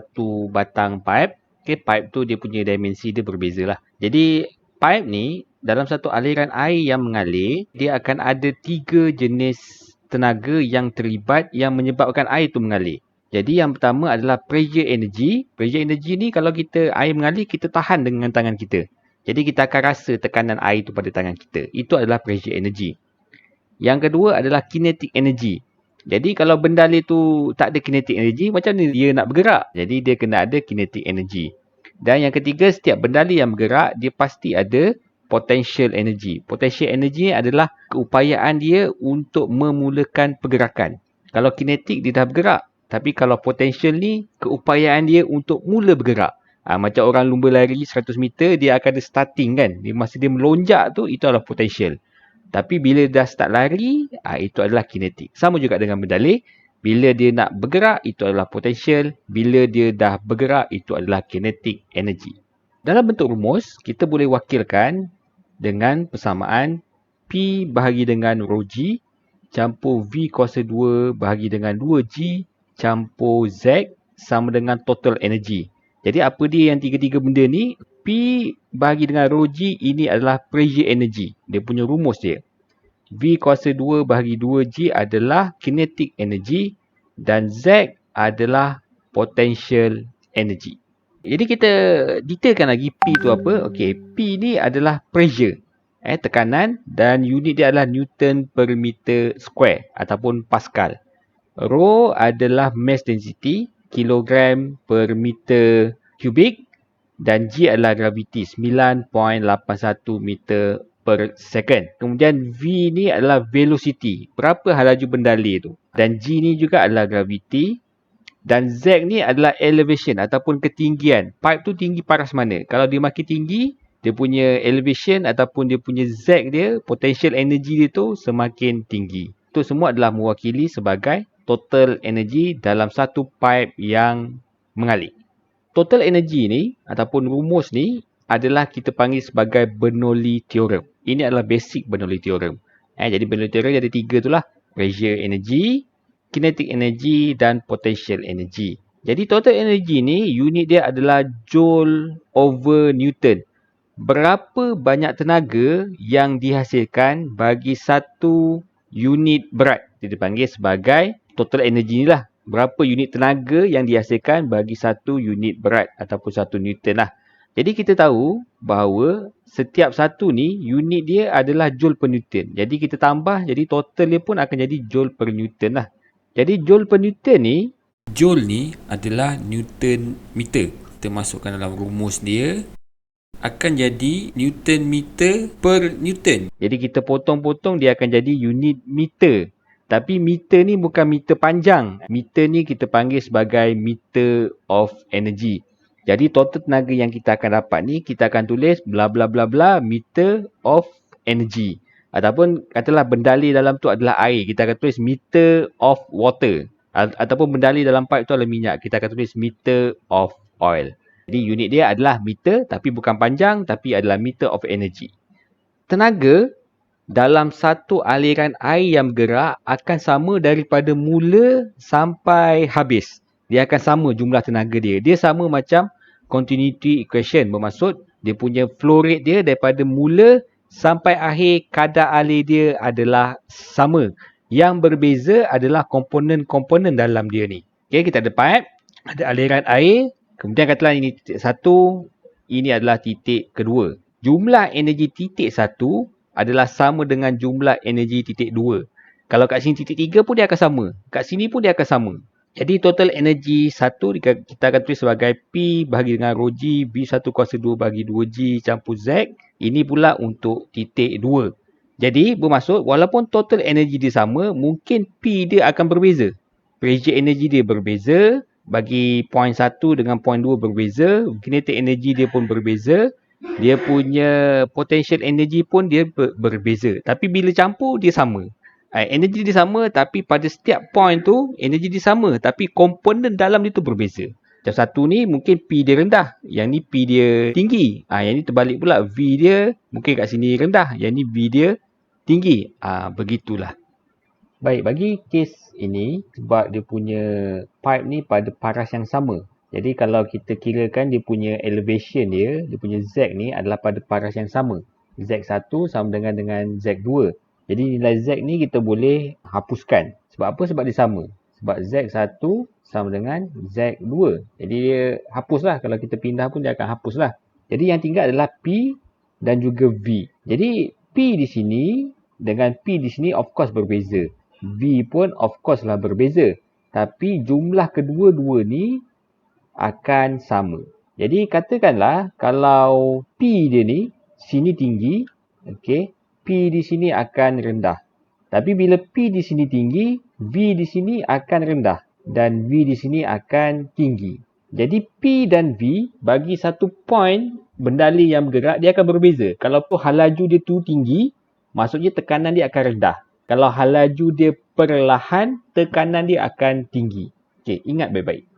satu batang pipe. Okay, pipe tu dia punya dimensi dia berbeza lah. Jadi pipe ni dalam satu aliran air yang mengalir, dia akan ada 3 jenis tenaga yang terlibat yang menyebabkan air tu mengalir. Jadi yang pertama adalah pressure energy. Pressure energy ni kalau kita air mengalir, kita tahan dengan tangan kita. Jadi kita akan rasa tekanan air tu pada tangan kita. Itu adalah pressure energy. Yang kedua adalah kinetic energy. Jadi kalau benda ni tu tak ada kinetic energy, macam ni dia nak bergerak? Jadi dia kena ada kinetic energy. Dan yang ketiga, setiap benda yang bergerak, dia pasti ada potential energy. Potential energy adalah keupayaan dia untuk memulakan pergerakan. Kalau kinetik dia dah bergerak. Tapi kalau potential ni, keupayaan dia untuk mula bergerak. Macam orang lumba lari 100 meter, dia akan ada starting kan. Masa dia melonjak tu, itu adalah potential. Tapi bila dah start lari, itu adalah kinetik. Sama juga dengan medali. Bila dia nak bergerak, itu adalah potential. Bila dia dah bergerak, itu adalah kinetic energy. Dalam bentuk rumus, kita boleh wakilkan dengan persamaan P bahagi dengan rho G campur V kuasa 2 bahagi dengan 2G campur Z sama dengan total energy. Jadi apa dia yang tiga-tiga benda ni? P bahagi dengan rho G ini adalah pressure energy. Dia punya rumus dia. V kuasa 2 bahagi 2G adalah kinetic energy dan Z adalah potential energy. Jadi kita detailkan lagi P tu apa. Okey, P ni adalah pressure. Tekanan dan unit dia adalah Newton per meter square ataupun Pascal. Rho adalah mass density, kilogram per meter kubik dan G adalah gravity 9.81 meter per second. Kemudian V ni adalah velocity, berapa laju bendali tu. Dan G ni juga adalah gravity. Dan Z ni adalah elevation ataupun ketinggian. Pipe tu tinggi paras mana. Kalau dia makin tinggi, dia punya elevation ataupun dia punya Z dia, potential energy dia tu semakin tinggi. Itu semua adalah mewakili sebagai total energy dalam satu pipe yang mengalir. Total energy ni ataupun rumus ni adalah kita panggil sebagai Bernoulli theorem. Ini adalah basic Bernoulli theorem. Jadi Bernoulli theorem ada 3 tu lah. Pressure energy, kinetic energy dan potential energy. Jadi total energy ni unit dia adalah joule over Newton. Berapa banyak tenaga yang dihasilkan bagi satu unit berat. Dia dipanggil sebagai total energy ni lah. Berapa unit tenaga yang dihasilkan bagi satu unit berat ataupun satu Newton lah. Jadi kita tahu bahawa setiap satu ni unit dia adalah joule per Newton. Jadi kita tambah, jadi total dia pun akan jadi joule per Newton lah. Jadi joule per Newton ni, joule ni adalah Newton meter. Kita masukkan dalam rumus dia, akan jadi Newton meter per Newton. Jadi kita potong-potong dia akan jadi unit meter. Tapi meter ni bukan meter panjang. Meter ni kita panggil sebagai meter of energy. Jadi total tenaga yang kita akan dapat ni, kita akan tulis bla bla bla bla meter of energy. Ataupun katalah bendali dalam tu adalah air. Kita akan tulis meter of water. Ataupun bendali dalam pipe tu adalah minyak. Kita akan tulis meter of oil. Jadi unit dia adalah meter tapi bukan panjang tapi adalah meter of energy. Tenaga dalam satu aliran air yang bergerak akan sama daripada mula sampai habis. Dia akan sama jumlah tenaga dia. Dia sama macam continuity equation. Bermaksud dia punya flow rate dia daripada mula sampai akhir kadar alir dia adalah sama. Yang berbeza adalah komponen-komponen dalam dia ni. Okay, kita ada pipe, ada aliran air. Kemudian katalah ini titik 1, ini adalah titik kedua. Jumlah energi titik 1 adalah sama dengan jumlah energi titik 2. Kalau kat sini titik 3 pun dia akan sama. Kat sini pun dia akan sama. Jadi total energi 1 kita akan tulis sebagai P bahagi dengan rho G, V1 kuasa 2 bahagi 2G campur Z. Ini pula untuk titik 2. Jadi bermaksud walaupun total energi dia sama, mungkin P dia akan berbeza. Pressure energy dia berbeza. Bagi point 1 dengan point 2 berbeza. Kinetic energy dia pun berbeza. Dia punya potential energy pun dia berbeza. Tapi bila campur dia sama. Energi dia sama tapi pada setiap point tu energi dia sama. Tapi komponen dalam dia tu berbeza. Macam satu ni mungkin P dia rendah. Yang ni P dia tinggi. Yang ni terbalik pula. V dia mungkin kat sini rendah. Yang ni V dia tinggi. Begitulah. Baik, bagi kes ini sebab dia punya pipe ni pada paras yang sama. Jadi kalau kita kirakan dia punya elevation dia punya Z ni adalah pada paras yang sama. Z1 sama dengan Z2. Jadi nilai Z ni kita boleh hapuskan. Sebab apa? Sebab dia sama. Sebab Z1 sama dengan Z2. Jadi dia hapuslah. Kalau kita pindah pun dia akan hapuslah. Jadi yang tinggal adalah P dan juga V. Jadi P di sini dengan P di sini of course berbeza. V pun of course lah berbeza. Tapi jumlah kedua-dua ni akan sama. Jadi katakanlah kalau P dia ni sini tinggi, okey, P di sini akan rendah. Tapi bila P di sini tinggi, V di sini akan rendah dan V di sini akan tinggi. Jadi P dan V bagi satu point bendali yang bergerak dia akan berbeza. Kalau hal laju dia tu tinggi, maksudnya tekanan dia akan rendah. Kalau hal laju dia perlahan, tekanan dia akan tinggi. Okey, ingat baik-baik.